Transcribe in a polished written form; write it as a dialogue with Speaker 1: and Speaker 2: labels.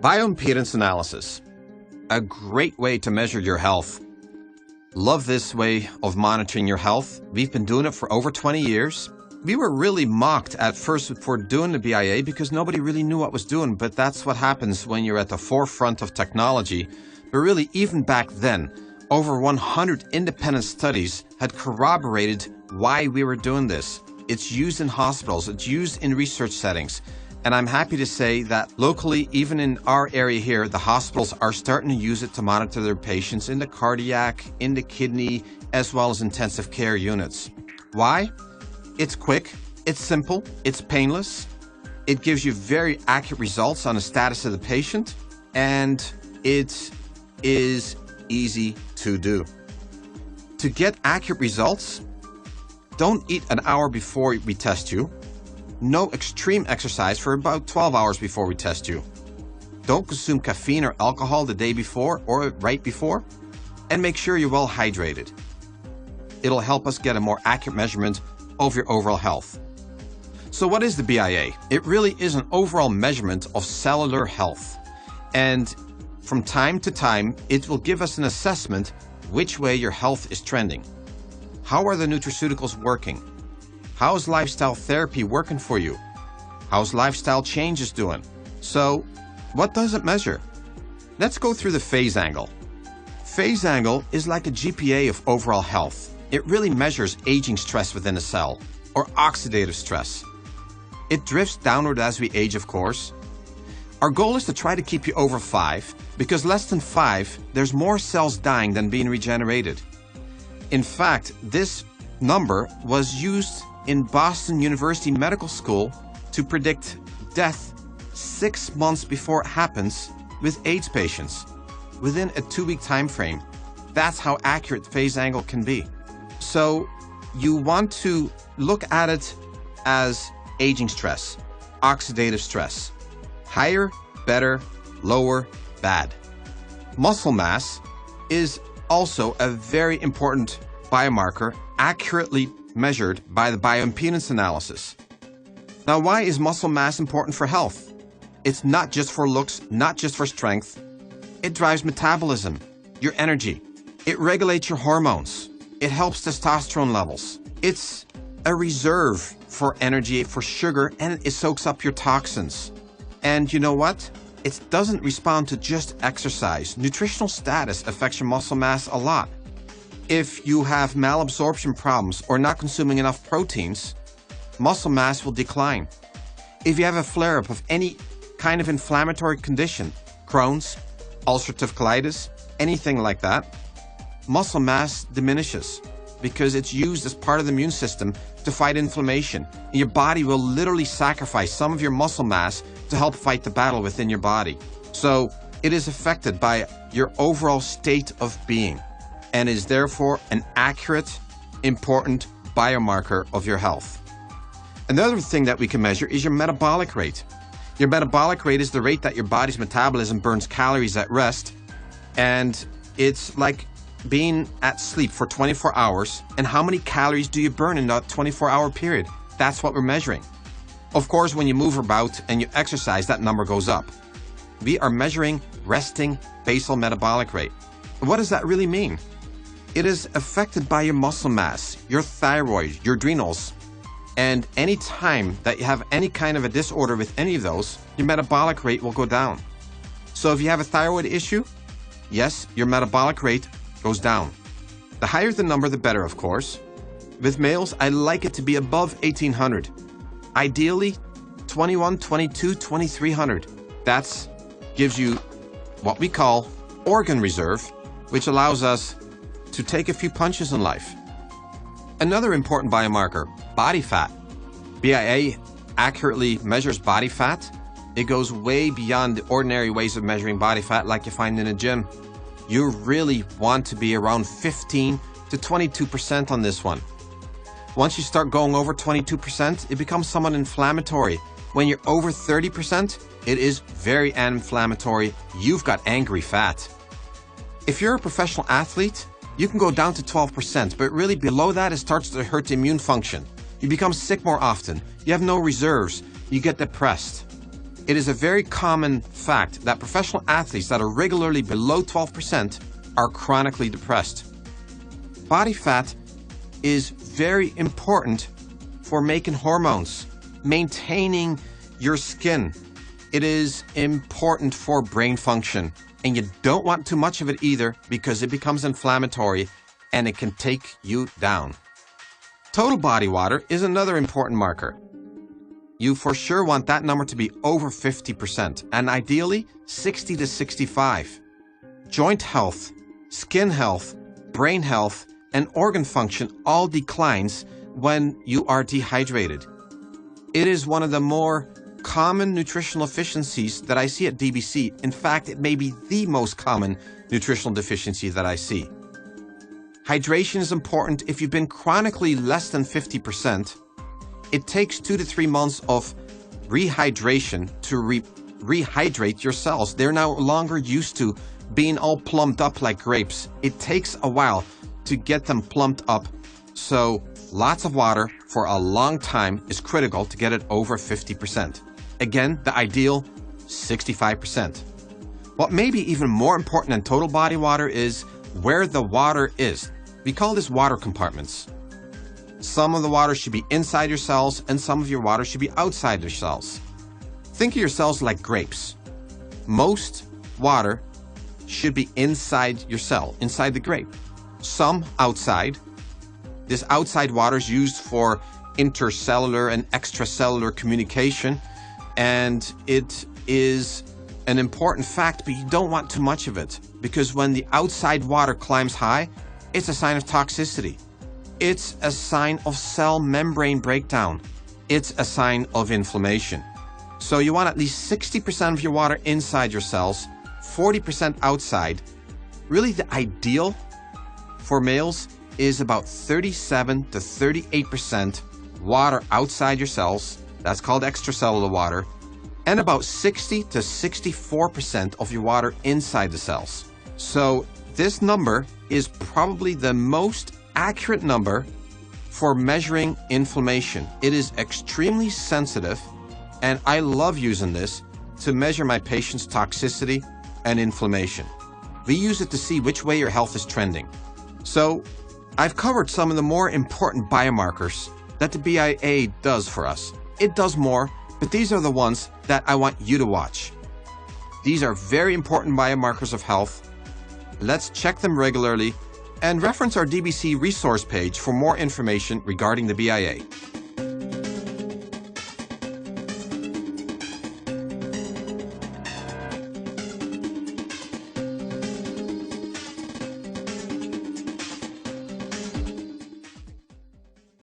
Speaker 1: Bioimpedance analysis. A great way to measure your health. Love this way of monitoring your health. We've been doing it for over 20 years. We were really mocked at first for doing the BIA because nobody really knew what was doing, but that's what happens when you're at the forefront of technology. But really, even back then, over 100 independent studies had corroborated why we were doing this. It's used in hospitals, it's used in research settings. And I'm happy to say that locally, even in our area here, the hospitals are starting to use it to monitor their patients in the cardiac, in the kidney, as well as intensive care units. Why? It's quick, it's simple, it's painless, it gives you very accurate results on the status of the patient, and it is easy to do. To get accurate results, don't eat an hour before we test you. No extreme exercise for about 12 hours before we test you. Don't consume caffeine or alcohol the day before or right before. And make sure you're well hydrated. It'll help us get a more accurate measurement of your overall health. So what is the BIA? It really is an overall measurement of cellular health. And from time to time, it will give us an assessment which way your health is trending. How are the nutraceuticals working? How's lifestyle therapy working for you? How's lifestyle changes doing? So, what does it measure? Let's go through the phase angle. Phase angle is like a GPA of overall health. It really measures aging stress within a cell, or oxidative stress. It drifts downward as we age, of course. Our goal is to try to keep you over 5, because less than 5, there's more cells dying than being regenerated. In fact, this number was used in Boston University Medical School to predict death 6 months before it happens with AIDS patients within a 2-week time frame. That's how accurate phase angle can be. So you want to look at it as aging stress, oxidative stress. Higher, better, lower, bad. Muscle mass is also a very important biomarker accurately measured by the bioimpedance analysis. Now, why is muscle mass important for health? It's not just for looks, not just for strength. It drives metabolism, your energy. It regulates your hormones. It helps testosterone levels. It's a reserve for energy, for sugar, and it soaks up your toxins. And you know what? It doesn't respond to just exercise. Nutritional status affects your muscle mass a lot. If you have malabsorption problems or not consuming enough proteins, muscle mass will decline. If you have a flare-up of any kind of inflammatory condition, Crohn's, ulcerative colitis, anything like that, muscle mass diminishes because it's used as part of the immune system to fight inflammation. Your body will literally sacrifice some of your muscle mass to help fight the battle within your body. So it is affected by your overall state of being, and is therefore an accurate, important biomarker of your health. Another thing that we can measure is your metabolic rate. Your metabolic rate is the rate that your body's metabolism burns calories at rest, and it's like being at sleep for 24 hours, and how many calories do you burn in that 24-hour period? That's what we're measuring. Of course, when you move about and you exercise, that number goes up. We are measuring resting basal metabolic rate. What does that really mean? It is affected by your muscle mass, your thyroid, your adrenals, and any time that you have any kind of a disorder with any of those, your metabolic rate will go down. So if you have a thyroid issue, yes, your metabolic rate goes down. The higher the number, the better, of course. With males, I like it to be above 1800. Ideally, 21, 22, 2300. That gives you what we call organ reserve, which allows us to take a few punches in life. Another important biomarker, body fat. BIA accurately measures body fat. It goes way beyond the ordinary ways of measuring body fat like you find in a gym. You really want to be around 15 to 22% on this one. Once you start going over 22%, it becomes somewhat inflammatory. When you're over 30%, it is very inflammatory. You've got angry fat. If you're a professional athlete, you can go down to 12%, but really below that, it starts to hurt the immune function. You become sick more often. You have no reserves. You get depressed. It is a very common fact that professional athletes that are regularly below 12% are chronically depressed. Body fat is very important for making hormones, maintaining your skin. It is important for brain function, and you don't want too much of it either because it becomes inflammatory and it can take you down. Total body water is another important marker. You for sure want that number to be over 50% and ideally 60 to 65. Joint health, skin health, brain health, and organ function all declines when you are dehydrated. It is one of the more common nutritional deficiencies that I see at DBC. In fact, it may be the most common nutritional deficiency that I see. Hydration is important. If you've been chronically less than 50%, it takes 2 to 3 months of rehydration to rehydrate your cells. They're no longer used to being all plumped up like grapes. It takes a while to get them plumped up. So lots of water for a long time is critical to get it over 50%. Again, the ideal 65%. What may be even more important than total body water is where the water is. We call this water compartments. Some of the water should be inside your cells and some of your water should be outside your cells. Think of your cells like grapes. Most water should be inside your cell, inside the grape. Some outside. This outside water is used for intercellular and extracellular communication, and it is an important fact, but you don't want too much of it because when the outside water climbs high, it's a sign of toxicity. It's a sign of cell membrane breakdown. It's a sign of inflammation. So you want at least 60% of your water inside your cells, 40% outside. Really the ideal for males is about 37 to 38% water outside your cells. That's called extracellular water. And about 60 to 64% of your water inside the cells. So this number is probably the most accurate number for measuring inflammation. It is extremely sensitive, and I love using this to measure my patients' toxicity and inflammation. We use it to see which way your health is trending. So I've covered some of the more important biomarkers that the BIA does for us. It does more, but these are the ones that I want you to watch. These are very important biomarkers of health. Let's check them regularly and reference our DBC resource page for more information regarding the BIA.